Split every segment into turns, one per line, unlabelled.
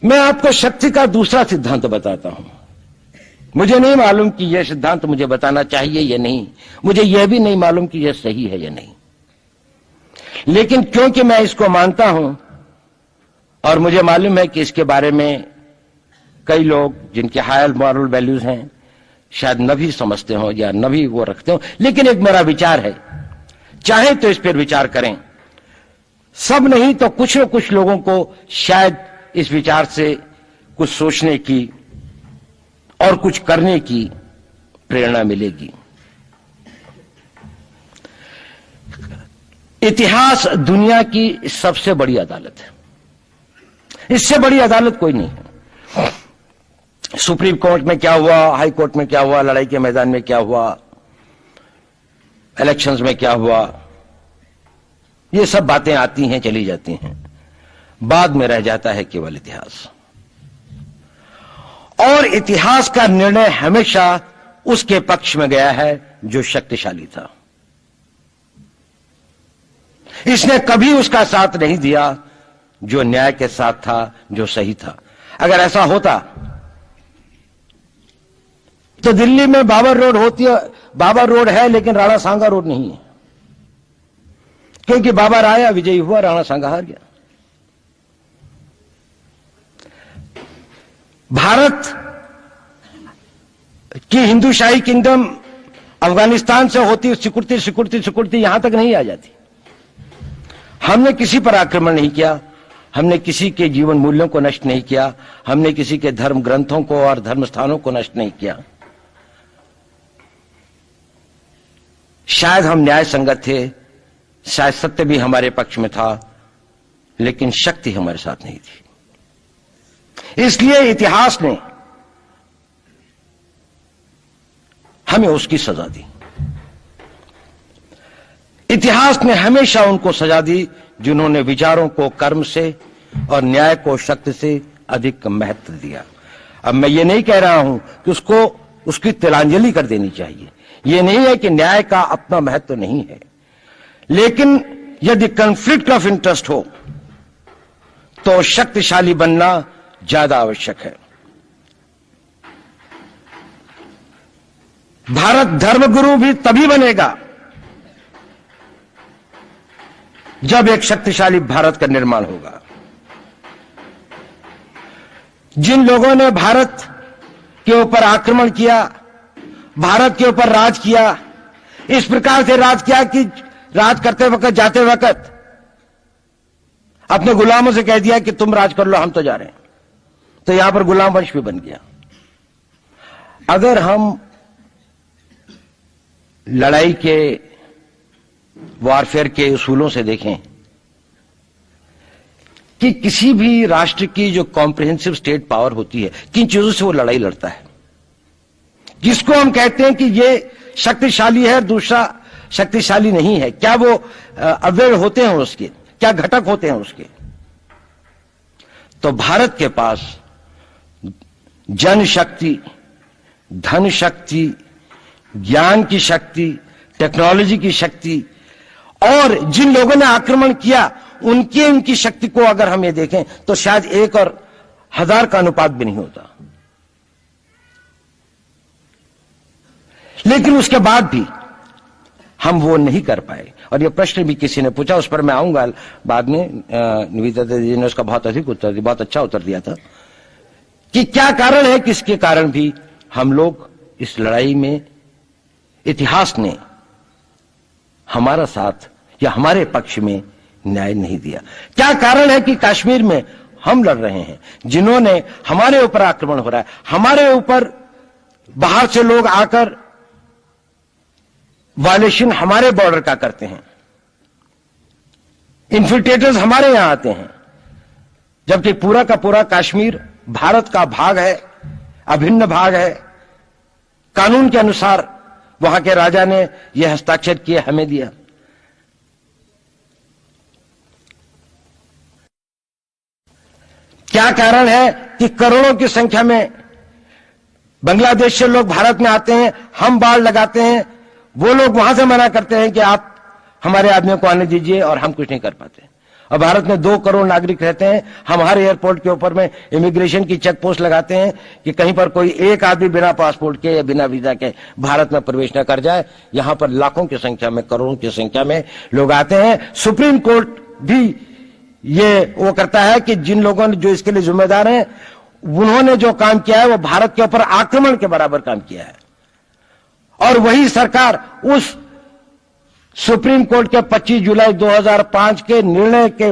मैं आपको शक्ति का दूसरा सिद्धांत बताता हूं। मुझे नहीं मालूम कि यह सिद्धांत मुझे बताना चाहिए या नहीं, मुझे यह भी नहीं मालूम कि यह सही है या नहीं, लेकिन क्योंकि मैं इसको मानता हूं और मुझे मालूम है कि इसके बारे में कई लोग जिनके हायर मॉरल वैल्यूज हैं शायद न भी समझते हो या न भी वो रखते हो, लेकिन एक मेरा विचार है, चाहे तो इस पर विचार करें। सब नहीं तो कुछ न कुछ लोगों को शायद इस विचार से कुछ सोचने की और कुछ करने की प्रेरणा मिलेगी। इतिहास दुनिया की सबसे बड़ी अदालत है, इससे बड़ी अदालत कोई नहीं है। सुप्रीम कोर्ट में क्या हुआ, हाई कोर्ट में क्या हुआ, लड़ाई के मैदान में क्या हुआ, इलेक्शंस में क्या हुआ, ये सब बातें आती हैं चली जाती हैं, बाद में रह जाता है केवल इतिहास। और इतिहास का निर्णय हमेशा उसके पक्ष में गया है जो शक्तिशाली था। इसने कभी उसका साथ नहीं दिया जो न्याय के साथ था, जो सही था। अगर ऐसा होता तो दिल्ली में बाबर रोड होती है, बाबर रोड है लेकिन राणा सांगा रोड नहीं है, क्योंकि बाबर आया, विजयी हुआ, राणा सांगा हार गया। भारत की हिंदूशाही किंगडम अफगानिस्तान से होती सिकुड़ती सिकुड़ती सिकुड़ती यहां तक नहीं आ जाती। हमने किसी पर आक्रमण नहीं किया, हमने किसी के जीवन मूल्यों को नष्ट नहीं किया, हमने किसी के धर्म ग्रंथों को और धर्म स्थानों को नष्ट नहीं किया। शायद हम न्याय संगत थे, शायद सत्य भी हमारे पक्ष में था, लेकिन शक्ति हमारे साथ नहीं थी। इसलिए इतिहास ने हमें उसकी सजा दी। इतिहास ने हमेशा उनको सजा दी जिन्होंने विचारों को कर्म से और न्याय को शक्ति से अधिक महत्व दिया। अब मैं ये नहीं कह रहा हूं कि उसको उसकी तिलांजलि कर देनी चाहिए, ये नहीं है कि न्याय का अपना महत्व नहीं है, लेकिन यदि कॉन्फ्लिक्ट ऑफ इंटरेस्ट हो तो शक्तिशाली बनना ज्यादा आवश्यक है। भारत धर्मगुरु भी तभी बनेगा जब एक शक्तिशाली भारत का निर्माण होगा। जिन लोगों ने भारत के ऊपर आक्रमण किया, भारत के ऊपर राज किया, इस प्रकार से राज किया कि राज करते वक्त, जाते वक्त अपने गुलामों से कह दिया कि तुम राज कर लो, हम तो जा रहे हैं, तो यहां पर गुलाम वंश भी बन गया। अगर हम लड़ाई के वॉरफेयर के उसूलों से देखें कि किसी भी राष्ट्र की जो कॉम्प्रिहेंसिव स्टेट पावर होती है, किन चीजों से वो लड़ाई लड़ता है, जिसको हम कहते हैं कि ये शक्तिशाली है, दूसरा शक्तिशाली नहीं है, क्या वो अवयव होते हैं उसके, क्या घटक होते हैं उसके। तो भारत के पास जनशक्ति, धन शक्ति, ज्ञान की शक्ति, टेक्नोलॉजी की शक्ति, और जिन लोगों ने आक्रमण किया उनकी शक्ति को अगर हम ये देखें तो शायद 1 और 1000 का अनुपात भी नहीं होता। लेकिन उसके बाद भी हम वो नहीं कर पाए। और ये प्रश्न भी किसी ने पूछा, उस पर मैं आऊंगा बाद में। निवेदिता जी ने उसका बहुत अधिक उत्तर दिया, बहुत अच्छा उत्तर दिया था कि क्या कारण है, किसके कारण भी हम लोग इस लड़ाई में इतिहास ने हमारा साथ या हमारे पक्ष में न्याय नहीं दिया। क्या कारण है कि कश्मीर में हम लड़ रहे हैं, जिन्होंने हमारे ऊपर आक्रमण हो रहा है, हमारे ऊपर बाहर से लोग आकर वायलेशन हमारे बॉर्डर का करते हैं, इन्फिल्ट्रेटर्स हमारे यहां आते हैं, जबकि पूरा का पूरा कश्मीर भारत का भाग है, अभिन्न भाग है। कानून के अनुसार वहां के राजा ने यह हस्ताक्षर किए, हमें दिया। क्या कारण है कि करोड़ों की संख्या में बांग्लादेश से लोग भारत में आते हैं, हम बाड़ लगाते हैं, वो लोग वहां से मना करते हैं कि आप हमारे आदमियों को आने दीजिए, और हम कुछ नहीं कर पाते। और भारत में 2 करोड़ नागरिक रहते हैं। हम हर एयरपोर्ट के ऊपर में इमिग्रेशन की चेक पोस्ट लगाते हैं कि कहीं पर कोई एक आदमी बिना पासपोर्ट के या बिना वीजा के भारत में प्रवेश न कर जाए। यहां पर लाखों की संख्या में, करोड़ों की संख्या में लोग आते हैं। सुप्रीम कोर्ट भी ये वो करता है कि जिन लोगों ने, जो इसके लिए जिम्मेदार हैं, उन्होंने जो काम किया है वो भारत के ऊपर आक्रमण के बराबर काम किया है। और वही सरकार उस सुप्रीम कोर्ट के 25 जुलाई 2005 के निर्णय के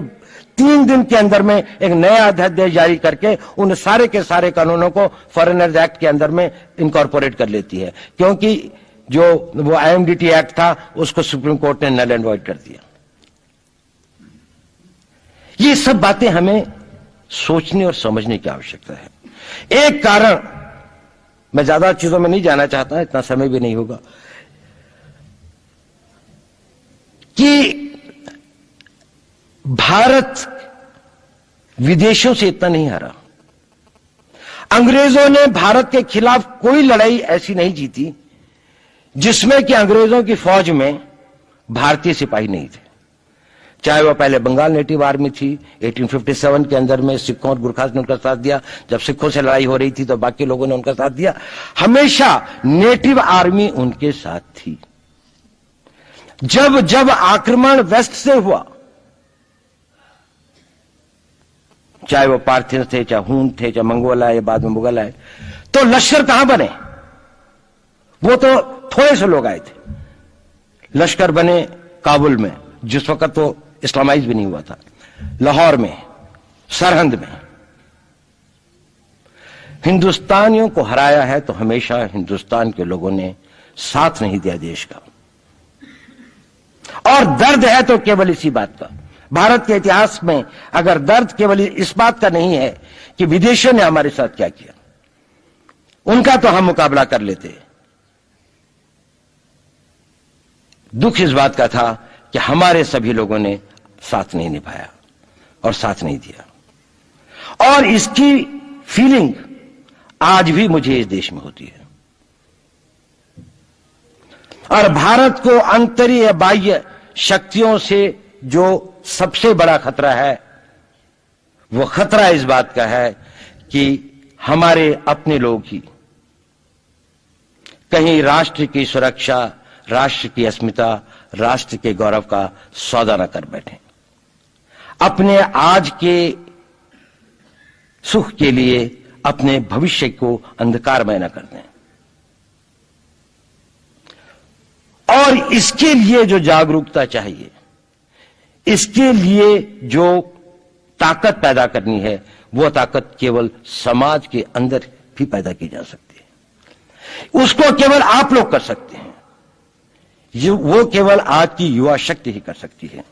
3 दिन के अंदर में एक नया अध्यादेश जारी करके उन सारे के सारे कानूनों को फॉरेनर्स एक्ट के अंदर में इनकॉर्पोरेट कर लेती है, क्योंकि जो वो आईएमडीटी एक्ट था उसको सुप्रीम कोर्ट ने नल एंड वॉइड कर दिया। ये सब बातें हमें सोचने और समझने की आवश्यकता है। एक कारण, मैं ज्यादा चीजों में नहीं जाना चाहता, इतना समय भी नहीं होगा, कि भारत विदेशों से इतना नहीं हारा। अंग्रेजों ने भारत के खिलाफ कोई लड़ाई ऐसी नहीं जीती जिसमें कि अंग्रेजों की फौज में भारतीय सिपाही नहीं थे। चाहे वह पहले बंगाल नेटिव आर्मी थी, 1857 के अंदर में सिखों और गुरखास ने उनका साथ दिया। जब सिखों से लड़ाई हो रही थी तो बाकी लोगों ने उनका साथ दिया। हमेशा नेटिव आर्मी उनके साथ थी। जब जब आक्रमण वेस्ट से हुआ, चाहे वो पार्थियन थे, चाहे हून थे, चाहे मंगोल आए, बाद में मुगल आए, तो लश्कर कहां बने? वो तो थोड़े से लोग आए थे। लश्कर बने काबुल में, जिस वक्त तो इस्लामाइज भी नहीं हुआ था, लाहौर में, सरहंद में। हिंदुस्तानियों को हराया है तो हमेशा हिंदुस्तान के लोगों ने साथ नहीं दिया देश का। और दर्द है तो केवल इसी बात का। भारत के इतिहास में अगर दर्द केवल इस बात का नहीं है कि विदेशियों ने हमारे साथ क्या किया, उनका तो हम मुकाबला कर लेते। दुख इस बात का था कि हमारे सभी लोगों ने साथ नहीं निभाया और साथ नहीं दिया। और इसकी फीलिंग आज भी मुझे इस देश में होती है। और भारत को आंतरिक बाह्य शक्तियों से जो सबसे बड़ा खतरा है, वो खतरा इस बात का है कि हमारे अपने लोग ही कहीं राष्ट्र की सुरक्षा, राष्ट्र की अस्मिता, राष्ट्र के गौरव का सौदा न कर बैठे, अपने आज के सुख के लिए अपने भविष्य को अंधकारमय न कर दें। और इसके लिए जो जागरूकता चाहिए, इसके लिए जो ताकत पैदा करनी है, वो ताकत केवल समाज के अंदर भी पैदा की जा सकती है। उसको केवल आप लोग कर सकते हैं। वो केवल आज की युवा शक्ति ही कर सकती है।